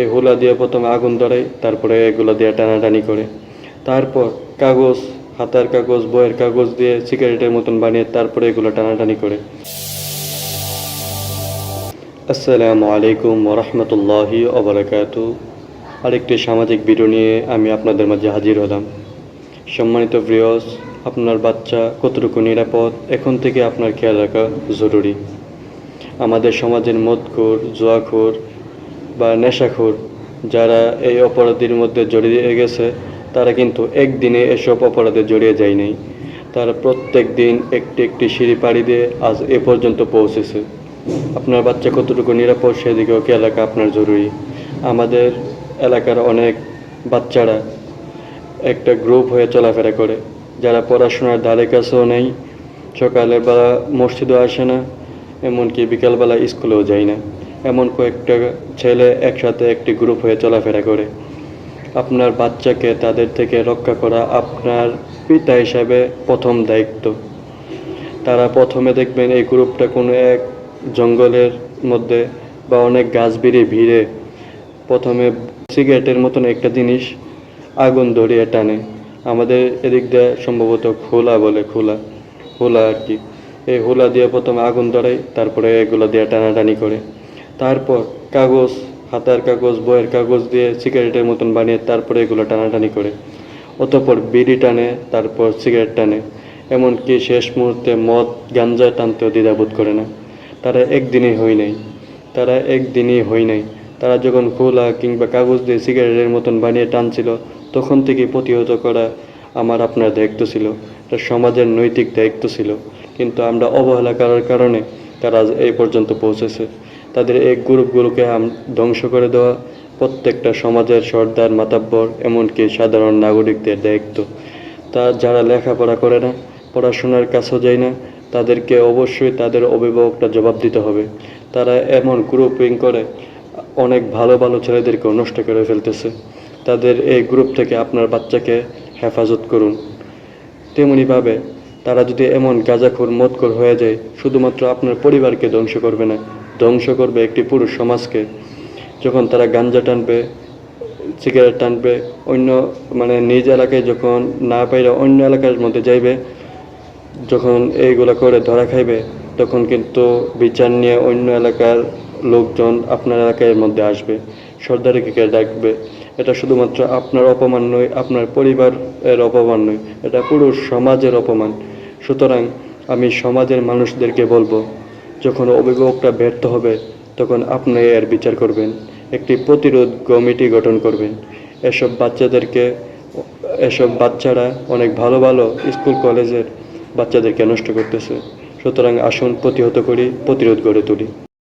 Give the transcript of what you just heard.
এই হুলা দিয়ে প্রথমে আগুন ধরায়, তারপরে এগুলো দিয়ে টানাটানি করে। তারপর কাগজ, হাতার কাগজ, বইয়ের কাগজ দিয়ে সিগারেটের মতন বানিয়ে তারপরে এগুলো টানাটানি করে। আসসালামু আলাইকুম ওরহমতুল্লাহি ওবরাকাতু। আরেকটি সামাজিক ভিডিও নিয়ে আমি আপনাদের মাঝে হাজির হলাম। সম্মানিত ভিউয়ার্স, আপনার বাচ্চা কতটুকু নিরাপদ এখন থেকে আপনার খেয়াল রাখা জরুরি। আমাদের সমাজের মদখোর, জুয়াখোর বা নেশাখোর যারা এই অপরাধের মধ্যে জড়িয়ে গেছে, তারা কিন্তু একদিনে এসব অপরাধে জড়িয়ে যায় নাই। তারা প্রত্যেক দিন একটি একটি সিঁড়ি পাড়ি দিয়ে আজ এ পর্যন্ত পৌঁছেছে। আপনার বাচ্চা কতটুকু নিরাপদ সেদিকেও খেয়াল রাখা আপনার জরুরি। আমাদের এলাকার অনেক বাচ্চারা একটা গ্রুপ হয়ে চলাফেরা করে, যারা পড়াশোনার ধারে কাছেও নেই, সকালে বেলা মসজিদও আসে না, এমনকি বিকালবেলা স্কুলেও যায় না। এমন কয়েকটা ছেলে একসাথে একটি গ্রুপ হয়ে চলাফেরা করে। আপনার বাচ্চাকে তাদের থেকে রক্ষা করা আপনার পিতা হিসাবে প্রথম দায়িত্ব। তারা প্রথমে দেখবেন এই গ্রুপটা কোনো এক জঙ্গলের মধ্যে বা অনেক গাছ ভিড়ে প্রথমে সিগারেটের মতন একটা জিনিস আগুন ধরিয়ে টানে। আমাদের এদিক দিয়ে সম্ভবত খোলা বলে, খোলা আর কি। এই হোলা দিয়ে প্রথমে আগুন ধরায়, তারপরে এগুলো দিয়ে টানাটানি করে। তারপর কাগজ, হাতার কাগজ, বইয়ের কাগজ দিয়ে সিগারেটের মতন বানিয়ে তারপরে এগুলো টানাটানি করে। অতঃপর বিড়ি টানে, তারপর সিগারেট টানে, এমনকি শেষ মুহূর্তে মদ গাঞ্জা টানতেও দ্বিধাবোধ করে না। তারা একদিনই হই নাই। তারা যখন খোলা কিংবা কাগজ দিয়ে সিগারেটের মতন বানিয়ে টানছিল, তখন থেকে প্রতিহত করা আমার আপনার দায়িত্ব ছিল, এটা সমাজের নৈতিক দায়িত্ব ছিল। কিন্তু আমরা অবহেলা করার কারণে তারা এই পর্যন্ত পৌঁছেছে। তাদের এই গ্রুপগুলোকে ধ্বংস করে দেওয়া প্রত্যেকটা সমাজের সর্দার, মাতাব্বর, এমনকি সাধারণ নাগরিকদের দায়িত্ব। তা যারা লেখাপড়া করে না, পড়াশোনার কাছেও যায় না, তাদেরকে অবশ্যই তাদের অভিভাবকটা জবাব দিতে হবে। তারা এমন গ্রুপিং করে অনেক ভালো ভালো ছেলেদেরকেও নষ্ট করে ফেলতেছে। তাদের এই গ্রুপ থেকে আপনার বাচ্চাকে হেফাজত করুন। তেমনিভাবে তারা যদি এমন গাঁজাখোর, মদখোর হয়ে যায়, শুধুমাত্র আপনার পরিবারকে ধ্বংস করবে না, ধ্বংস করবে একটি পুরো সমাজকে। যখন তারা গাঞ্জা টানবে, সিগারেট টানবে, নিজ এলাকায় যখন না পাইলে অন্য এলাকার মধ্যে যাইবে, যখন এইগুলা করে ধরা খাইবে, তখন কিন্তু বিচার নিয়ে অন্য এলাকার লোকজন আপনার এলাকার মধ্যে আসবে, সর্দারিকে ডাকবে। এটা শুধুমাত্র আপনার অপমান নয়, আপনার পরিবারের অপমান নয়, এটা পুরো সমাজের অপমান। সুতরাং আমি সমাজের মানুষদেরকে বলবো, যখন অভিভাবকটা ব্যর্থ হবে, তখন আপনি এর বিচার করবেন, একটি প্রতিরোধ কমিটি গঠন করবেন। এসব বাচ্চারা অনেক ভালো ভালো স্কুল কলেজের বাচ্চাদেরকে নষ্ট করতেছে। সুতরাং আসুন প্রতিহত করি, প্রতিরোধ গড়ে তুলি।